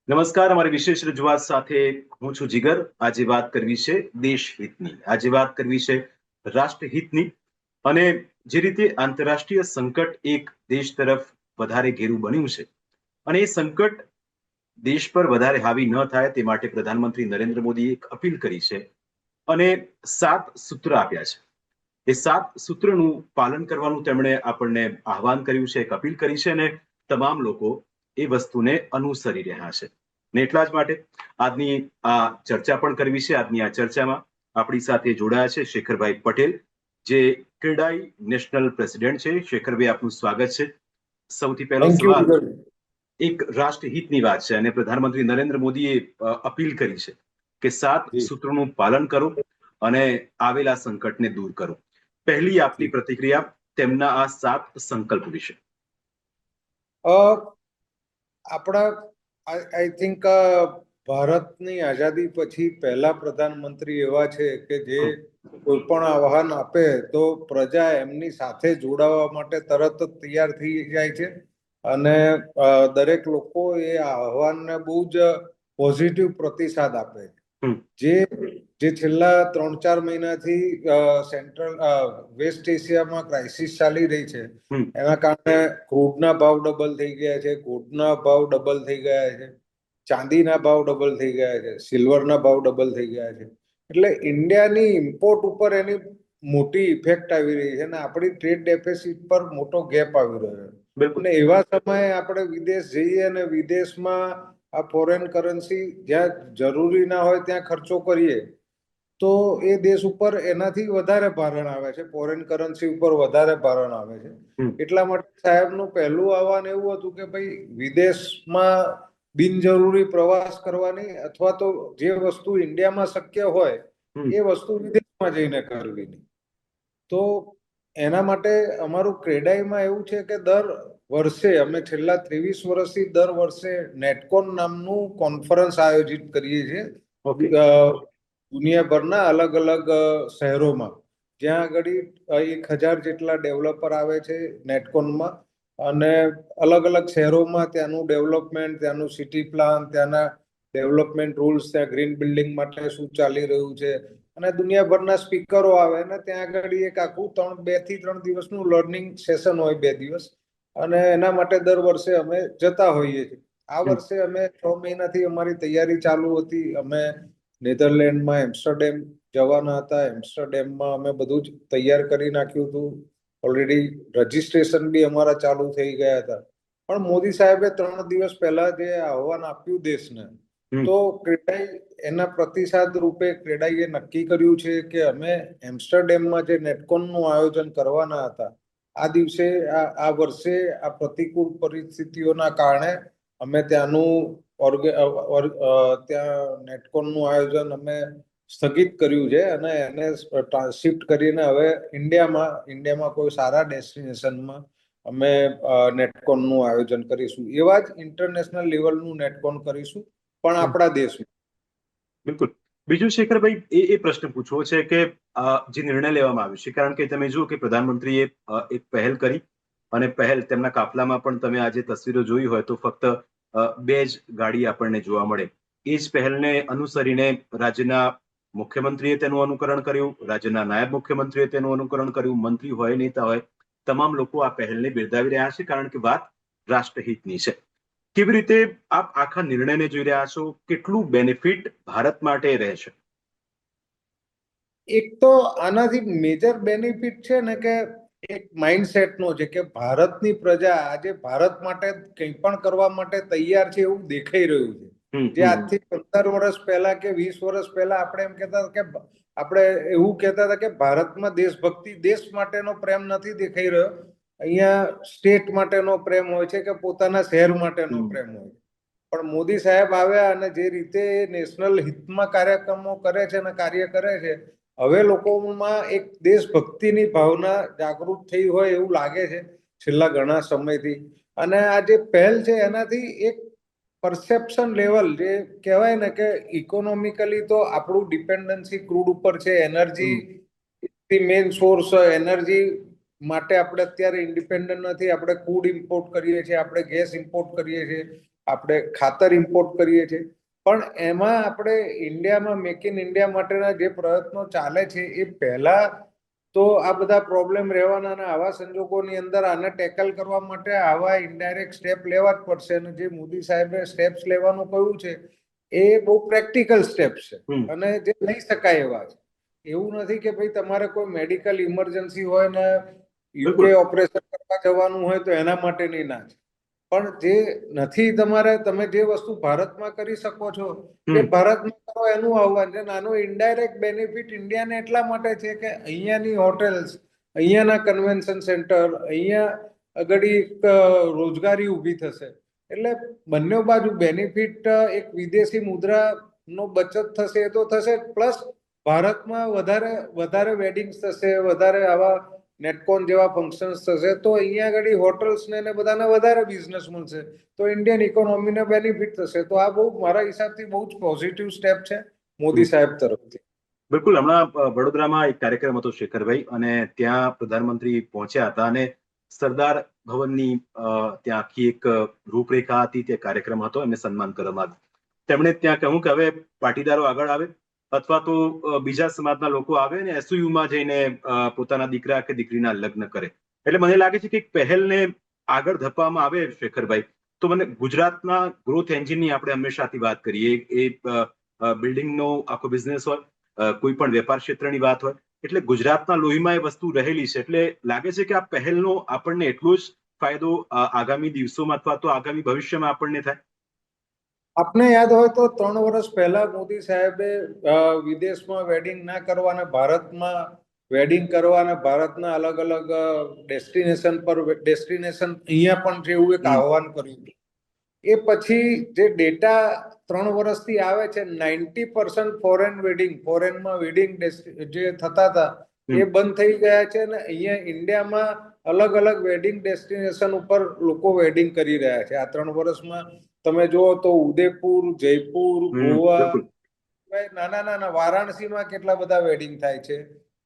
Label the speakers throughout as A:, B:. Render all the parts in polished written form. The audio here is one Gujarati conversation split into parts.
A: નમસ્કાર. અમારી વિશેષ રજૂઆત સાથે હું છું જીગર. આજે વાત કરવી છે દેશહિતની, આજે વાત કરવી છે રાષ્ટ્રહિતની. અને જે રીતે આંતરરાષ્ટ્રીય સંકટ એક દેશ તરફ વધારે ઘેરું બન્યું છે અને એ સંકટ દેશ પર વધારે હાવી ન થાય તે માટે પ્રધાનમંત્રી નરેન્દ્ર મોદીએ એક અપીલ કરી છે અને 7 સૂત્ર આપ્યા છે. એ 7 સૂત્રનું પાલન કરવાનું તેમણે આપણને આહવાન કર્યું છે, એક અપીલ કરી છે અને તમામ લોકો એ વસ્તુને અનુસરી રહ્યા છે. ને એટલા જ માટે આજની આ ચર્ચા પણ કરવી છે. આજની આ ચર્ચામાં આપણી સાથે જોડાયા છે શેખરભાઈ પટેલ, જે ક્રેડાઈ નેશનલ પ્રેસિડેન્ટ છે. શેખરભાઈ, આપનું સ્વાગત છે. સૌથી પહેલો
B: થેન્ક યુ
A: સવાલ
B: વિગર.
A: એક રાષ્ટ્રહિતની વાત છે અને પ્રધાનમંત્રી નરેન્દ્ર મોદીએ અપીલ કરી છે કે 7 સૂત્રોનું પાલન કરો અને આવેલા સંકટને દૂર કરો. પહેલી આપની પ્રતિક્રિયા તેમના આ 7 સંકલ્પ વિશે.
B: આપણા આઈ થિંક ભારતની આઝાદી પછી પહેલા પ્રધાનમંત્રી એવા છે કે જે કોઈ પણ આહ્વાન આપે તો પ્રજા એમની સાથે જોડાવા માટે તરત જ તૈયાર થઈ જાય છે અને દરેક લોકો એ આહ્વાનને બહુ જ પોઝિટિવ પ્રતિસાદ આપે છે. જે છેલ્લા 3-4 મહિનાથી સેન્ટ્રલ વેસ્ટ એશિયામાં ક્રાઇસિસ ચાલી રહી છે, એના કારણે ક્રૂડના ભાવ ડબલ થઈ ગયા છે, ગોલ્ડના ભાવ ડબલ થઈ ગયા છે, ચાંદીના ભાવ ડબલ થઈ ગયા છે, સિલ્વરના ભાવ ડબલ થઈ ગયા છે. એટલે ઇન્ડિયાની ઇમ્પોર્ટ ઉપર એની મોટી ઇફેક્ટ આવી રહી છે અને આપણી ટ્રેડ ડેફિસિટ પર મોટો ગેપ આવી રહ્યો છે. અને એવા સમયે આપણે વિદેશ જઈએ અને વિદેશમાં આ ફોરેન કરન્સી જ્યાં જરૂરી ના હોય ત્યાં ખર્ચો કરીએ તો એ દેશ ઉપર એનાથી વધારે ભારણ આવે છે, ફોરેન કરન્સી ઉપર વધારે ભારણ આવે છે. એટલા માટે સાહેબનું પહેલું આહવાન એવું હતું કે ભાઈ વિદેશમાં બિનજરૂરી પ્રવાસ કરવાની અથવા તો જે વસ્તુ ઇન્ડિયામાં શક્ય હોય એ વસ્તુ વિદેશમાં જઈને કરવી. તો એના માટે અમારું ક્રેડાઈમાં એવું છે કે દર વર્ષે અમે છેલ્લા 23 વર્ષથી દર વર્ષે નેટકોન નામનું કોન્ફરન્સ આયોજિત કરીએ છીએ દુનિયાભરના અલગ અલગ શહેરોમાં, જ્યાં આગળ 1000 જેટલા ડેવલપર આવે છે નેટકોનમાં અને અલગ અલગ શહેરોમાં ત્યાંનું ડેવલપમેન્ટ, ત્યાંનું સિટી પ્લાન, ત્યાંના ડેવલપમેન્ટ રૂલ્સ, ત્યાં ગ્રીન બિલ્ડિંગ માટે શું ચાલી રહ્યું છે અને દુનિયાભરના સ્પીકરો આવે અને ત્યાં આગળ એક આખું 2 થી 3 દિવસનું લર્નિંગ સેશન હોય, 2 દિવસ, અને એના માટે દર વર્ષે અમે જતા હોઈએ છીએ. આ વર્ષે અમે 6 મહિનાથી અમારી તૈયારી ચાલુ હતી. અમે નેધરલેન્ડમાં એમ્સ્ટરડેમ જવાના હતા. એમ્સ્ટરડેમમાં અમે બધું જ તૈયાર કરી નાખ્યું હતું. ઓલરેડી રજીસ્ટ્રેશન બી અમારા ચાલુ થઈ ગયા હતા. પણ મોદી સાહેબે 3 દિવસ પહેલા જે આહવાન આપ્યું દેશને, તો ક્રેડાઈ એના પ્રતિસાદ રૂપે ક્રેડાઈએ નક્કી કર્યું છે કે અમે એમ્સ્ટરડેમમાં જે નેટકોનનું આયોજન કરવાના હતા, આ દિવસે આ વર્ષે આ પ્રતિકૂળ પરિસ્થિતિઓના કારણે અમે ત્યાંનું ત્યાં નેટકોનનું આયોજન અમે સ્થગિત કર્યું છે અને એને શિફ્ટ કરીને હવે ઇન્ડિયામાં કોઈ સારા ડેસ્ટિનેશનમાં અમે નેટકોનનું આયોજન કરીશું. એવા જ ઇન્ટરનેશનલ લેવલનું નેટકોન કરીશું, પણ આપણા દેશમાં.
A: બિલકુલ. બીજું શેખરભાઈ, એ પ્રશ્ન પૂછવો છે કે જે નિર્ણય લેવામાં આવ્યો છે, કારણ કે તમે જુઓ કે પ્રધાનમંત્રીએ એક પહેલ કરી અને પહેલ તેમના કાફલામાં પણ તમે આજે તસવીરો જોઈ હોય તો ફક્ત 2 જ ગાડી આપણને જોવા મળે. એ જ પહેલને અનુસરીને રાજ્યના મુખ્યમંત્રીએ તેનું અનુકરણ કર્યું, રાજ્યના નાયબ મુખ્યમંત્રીએ તેનું અનુકરણ કર્યું, મંત્રી હોય, નેતા હોય, તમામ લોકો આ પહેલને બિરદાવી રહ્યા છે, કારણ કે વાત રાષ્ટ્રહિતની છે. કેવી રીતે આપ આખા નિર્ણયને જોઈ રહ્યા છો? કેટલું બેનિફિટ ભારત માટે રહેશે?
B: એક તો આનાથી મેજર બેનિફિટ છે ને કે એક માઇન્ડસેટનો છે કે ભારતની પ્રજા આજે ભારત માટે કંઈ પણ કરવા માટે તૈયાર છે એવું દેખાઈ રહ્યું છે. જે આજથી 15 વર્ષ પહેલા કે 20 વર્ષ પહેલા આપણે એમ કહેતા કે આપણે એવું કહેતા હતા કે ભારતમાં દેશભક્તિ, દેશ માટેનો પ્રેમ નથી દેખાઈ રહ્યો. અહીંયા સ્ટેટ માટેનો પ્રેમ હોય છે કે પોતાના શહેર માટેનો પ્રેમ હોય છે. પણ મોદી સાહેબ આવ્યા અને જે રીતે નેશનલ હિતમાં કાર્યક્રમો કરે છે અને કાર્ય કરે છે, હવે લોકોમાં એક દેશભક્તિની ભાવના જાગૃત થઈ હોય એવું લાગે છે છેલ્લા ઘણા સમયથી. અને આ જે પહેલ છે એનાથી એક પરસેપ્શન લેવલ, જે કહેવાય ને કે ઇકોનોમિકલી તો આપણું ડિપેન્ડન્સી ક્રૂડ ઉપર છે, એનર્જી મેઇન સોર્સ એનર્જી માટે આપણે અત્યારે ઇન્ડિપેન્ડન્ટ નથી. આપણે ક્રૂડ ઇમ્પોર્ટ કરીએ છીએ, આપણે ગેસ ઇમ્પોર્ટ કરીએ છીએ, આપણે ખાતર ઇમ્પોર્ટ કરીએ છીએ, પણ એમાં આપણે ઇન્ડિયામાં મેક ઇન ઇન્ડિયા માટેના જે પ્રયત્નો ચાલે છે એ પહેલા તો આ બધા પ્રોબ્લેમ રહેવાના, અને આવા સંજોગોની અંદર આને ટેકલ કરવા માટે આવા ઇનડાયરેક્ટ સ્ટેપ લેવા જ પડશે. અને જે મોદી સાહેબે સ્ટેપ્સ લેવાનું કહ્યું છે એ બહુ પ્રેક્ટિકલ સ્ટેપ્સ છે અને જે લઈ શકાય એવા છે. એવું નથી કે ભાઈ તમારે કોઈ મેડિકલ ઇમરજન્સી હોય ને યુકે ઓપરેશન કરવા જવાનું હોય તો એના માટેની ના છે, પણ જે નથી તમારે, તમે જે વસ્તુ ભારતમાં કરી શકો છો એ ભારતમાં કરો એનું આહવાન છે. નાનો ઇનડાયરેક્ટ બેનિફિટ ઇન્ડિયાને એટલા માટે છે કે અહીંયાની હોટેલ્સ, અહીંયાના કન્વેન્શન સેન્ટર, અહીંયા આગળ રોજગારી ઊભી થશે, એટલે બંને બાજુ બેનિફિટ. એક વિદેશી મુદ્રા નો બચત થશે એ તો થશે, પ્લસ ભારતમાં વધારે વેડિંગ્સ થશે, વધારે આવા નેટકોન જેવા ફંક્શન્સ થશે, તો અહીંયા આગળ હોટલ્સ ને બધાને વધારે બિઝનેસ મળશે, તો ઇન્ડિયન ઇકોનોમીને બેનિફિટ થશે. તો આ બહુ મારા હિસાબથી બહુ જ પોઝિટિવ સ્ટેપ છે મોદી સાહેબ તરફથી.
A: બિલકુલ. હમણાં વડોદરામાં એક કાર્યક્રમ હતો શેખરભાઈ, અને ત્યાં પ્રધાનમંત્રી પહોંચ્યા હતા અને સરદાર ભવનની ત્યાં આખી એક રૂપરેખા હતી, તે કાર્યક્રમ હતો, એમને સન્માન કરવામાં આવ્યું. તેમણે ત્યાં કહ્યું કે હવે પાટીદારો આગળ આવે અથવા તો બીજા સમાજના લોકો આવે ને એસયુમાં જઈને પોતાના દીકરા કે દીકરીના લગ્ન કરે. એટલે મને લાગે છે કે એક પહેલને આગળ ધપવામાં આવે શેખરભાઈ, તો મને ગુજરાતના ગ્રોથ એન્જિનની આપણે હંમેશાથી વાત કરીએ. એ બિલ્ડિંગનો આખો બિઝનેસ હોય, કોઈ પણ વેપાર ક્ષેત્રની વાત હોય, એટલે ગુજરાતના લોહીમાં એ વસ્તુ રહેલી છે. એટલે લાગે છે કે આ પહેલનો આપણને એટલો જ ફાયદો આગામી દિવસોમાં અથવા તો આગામી ભવિષ્યમાં આપણને થાય.
B: આપને યાદ હોય તો 3 વર્ષ પહેલા મોદી સાહેબે વિદેશમાં વેડિંગ ના કરવાના, ભારતમાં વેડિંગ કરવાના, ભારતના અલગ અલગ ડેસ્ટિનેશન અહીંયા પણ છે એવું એક આહવાન કર્યું. એ પછી જે ડેટા 3 વર્ષથી આવે છે, 90% ફોરેનમાં વેડિંગ જે થતા હતા એ બંધ થઈ ગયા છે, અને અહીંયા ઇન્ડિયામાં અલગ અલગ વેડિંગ ડેસ્ટિનેશન ઉપર લોકો વેડિંગ કરી રહ્યા છે. આ 3 વર્ષમાં તમે જુઓ તો ઉદયપુર, જયપુર, ગોવા, નાના વારાણસીમાં કેટલા બધા વેડિંગ થાય છે,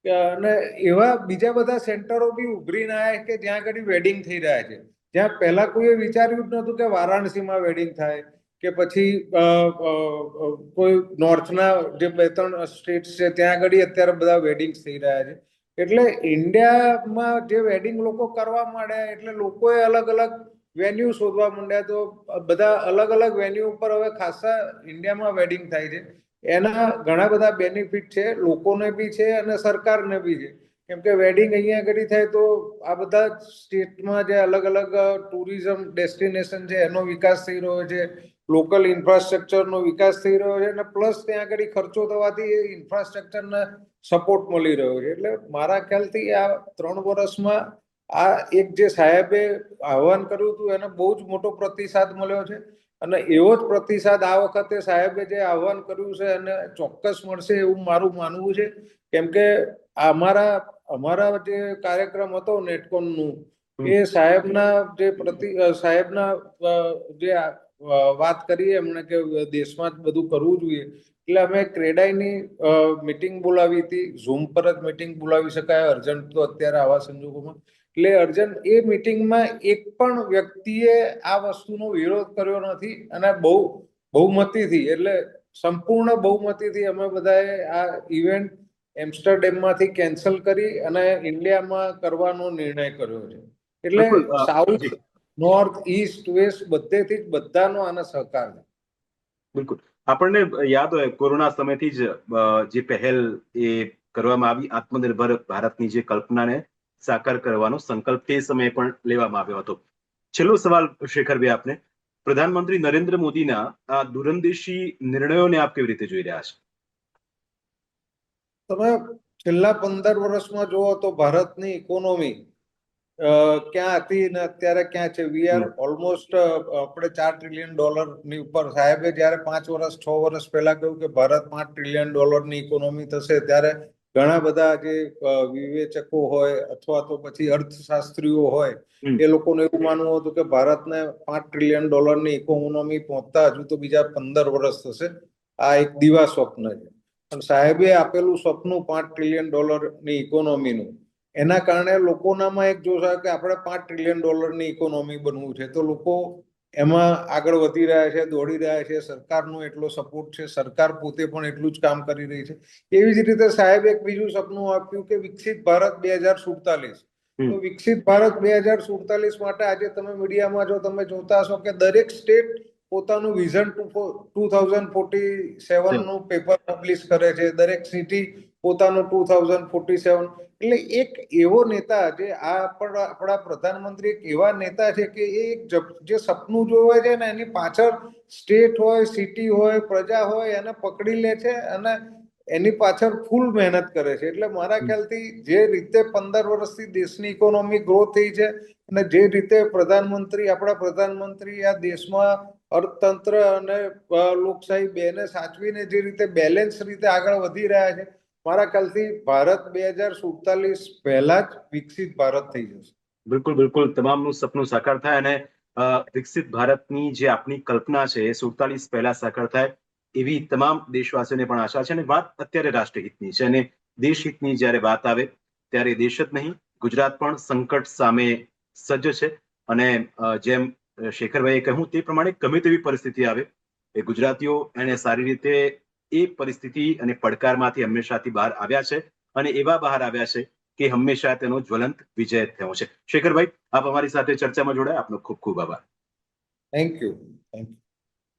B: અને એવા બીજા બધા સેન્ટરો બી ઉભરીને આવ્યા કે જ્યાં આગળ વેડિંગ થઈ રહ્યા છે, જ્યાં પહેલા કોઈએ વિચાર્યું જ નતું કે વારાણસીમાં વેડિંગ થાય, કે પછી કોઈ નોર્થના જે 2-3 સ્ટેટ્સ છે ત્યાં આગળ અત્યારે બધા વેડિંગ્સ થઈ રહ્યા છે. એટલે ઇન્ડિયામાં જે વેડિંગ લોકો કરવા માંડ્યા એટલે લોકોએ અલગ અલગ વેન્યુ શોધવા માંડ્યા, તો બધા અલગ અલગ વેન્યુ ઉપર હવે ખાસા ઇન્ડિયામાં વેડિંગ થાય છે. એના ઘણા બધા બેનિફિટ છે, લોકોને બી છે અને સરકારને બી છે, કેમ કે વેડિંગ અહીંયા આગળ થાય તો આ બધા સ્ટેટમાં જે અલગ અલગ ટુરિઝમ ડેસ્ટિનેશન છે એનો વિકાસ થઈ રહ્યો છે, લોકલ ઇન્ફ્રાસ્ટ્રક્ચરનો વિકાસ થઈ રહ્યો છે, અને પ્લસ ત્યાં આગળ ખર્ચો થવાથી એ ઇન્ફ્રાસ્ટ્રક્ચરને સપોર્ટ મળી રહ્યો છે. એટલે મારા ખ્યાલથી આ 3 વર્ષમાં આ એક જે સાહેબે આહવાન કર્યું હતું એને બહુ જ મોટો પ્રતિસાદ મળ્યો છે, અને એવો જ પ્રતિસાદ આ વખતે સાહેબે જે આહવાન કર્યું છે એને ચોક્કસ મળશે એવું મારું માનવું છે. કેમ કે અમારા જે કાર્યક્રમ હતો નેટકોનનું, એ સાહેબના જે વાત કરી એમણે કે દેશમાં જ બધું કરવું જોઈએ, એટલે અમે ક્રેડાઈની મીટિંગ બોલાવી હતી. ઝૂમ પર જ મીટિંગ બોલાવી શકાય, અર્જન્ટ તો અત્યારે આવા સંજોગોમાં, એટલે અર્જન્ટ એ મીટિંગમાં એક પણ વ્યક્તિએ આ વસ્તુનો વિરોધ કર્યો નથી, અને બહુમતીથી, એટલે સંપૂર્ણ બહુમતીથી અમે બધાએ આ ઇવેન્ટ એમ્સ્ટરડેમમાંથી કેન્સલ કરી અને ઇન્ડિયામાં કરવાનો નિર્ણય કર્યો છે. એટલે સાઉથ, નોર્થ, ઈસ્ટ, વેસ્ટ બધેથી જ બધાનો આને સહકાર છે.
A: બિલકુલ. આપણને યાદ હોય કોરોના સમયથી જ જે પહેલ એ કરવામાં આવી, આત્મનિર્ભર ભારતની જે કલ્પનાને સાકાર કરવાનો સંકલ્પ તે સમયે પણ લેવામાં આવ્યો હતો. છેલ્લો સવાલ શેખરભાઈ આપને, પ્રધાનમંત્રી નરેન્દ્ર મોદીના આ દૂરંદેશી નિર્ણયોને આપ કેવી રીતે જોઈ રહ્યા છો?
B: તમે છેલ્લા 15 વર્ષમાં જુઓ તો ભારતની ઇકોનોમી ક્યાં હતી ને અત્યારે ક્યાં છે. વી આર ઓલમોસ્ટ આપણે $4 ટ્રિલિયન ની ઉપર. સાહેબે જયારે 6 વર્ષ પહેલા કહ્યું કે ભારત $5 ટ્રિલિયન ની ઇકોનોમી થશે, ત્યારે ઘણા બધા જે વિવેચકો હોય અથવા તો પછી અર્થશાસ્ત્રીઓ હોય, એ લોકોને એવું માનવું હતું કે ભારતને $5 ટ્રિલિયન ની ઇકોનોમી પહોંચતા હજુ તો બીજા 15 વર્ષ થશે. આ એક દિવા સ્વપ્ન છે, પણ સાહેબે આપેલું સપનું $5 ટ્રિલિયન ની ઇકોનોમીનું, એના કારણે લોકોનામાં એક જોશ આવે કે આપણે $5 ટ્રિલિયન ની ઇકોનોમી બનવું છે, તો લોકો એમાં આગળ વધી રહ્યા છે, દોડી રહ્યા છે, સરકારનો એટલો સપોર્ટ છે, સરકાર પોતે પણ એટલું જ કામ કરી રહી છે. એવી જ રીતે સાહેબ એક બીજું સપનું આપ્યું કે વિકસિત ભારત 2047. તો વિકસિત ભારત 2047 માટે આજે તમે મીડિયામાં જો તમે જોતા હશો કે દરેક સ્ટેટ પોતાનું વિઝન 2047 નું પેપર પબ્લિશ કરે છે, દરેક સિટી પોતાનું 2047. એટલે એક એવો નેતા જે આપણા પ્રધાનમંત્રી એક એવા નેતા છે કે એ જે સપનું જોવે છે ને એની પાછળ સ્ટેટ હોય, સિટી હોય, પ્રજા હોય એને પકડી લે છે અને એની પાછળ ફૂલ મહેનત કરે છે. એટલે મારા ખ્યાલથી જે રીતે 15 વર્ષથી દેશની ઇકોનોમી ગ્રો થઈ છે અને જે રીતે આપણા પ્રધાનમંત્રી આ દેશમાં અર્થતંત્ર અને લોકશાહી બેને સાચવીને જે રીતે બેલેન્સ રીતે આગળ વધી રહ્યા છે, મારા ખ્યાલથી ભારત 2047 પહેલા જ વિકસિત ભારત થઈ જશે.
A: બિલકુલ બિલકુલ, તમામનું સપનું સાકાર થાય અને વિકસિત ભારતની જે આપણી કલ્પના છે એ 47 પહેલા સાકાર થાય એવી તમામ દેશવાસીઓને પણ આશા છે. અને વાત અત્યારે રાષ્ટ્રહિતની છે અને દેશહિતની જ્યારે વાત આવે ત્યારે દેશ જ નહીં, ગુજરાત પણ સંકટ સામે સજ્જ છે. અને જેમ શેખરભાઈએ કહ્યું તે પ્રમાણે ગમે તેવી પરિસ્થિતિ આવે એ ગુજરાતીઓ એને સારી રીતે એ પરિસ્થિતિ અને પડકારમાંથી હંમેશાથી બહાર આવ્યા છે અને એવા બહાર આવ્યા છે કે હંમેશા તેનો જ્વલંત વિજય થયો છે. શેખરભાઈ, આપ અમારી સાથે ચર્ચામાં જોડાયા, આપનો ખૂબ ખૂબ આભાર.
B: Thank you.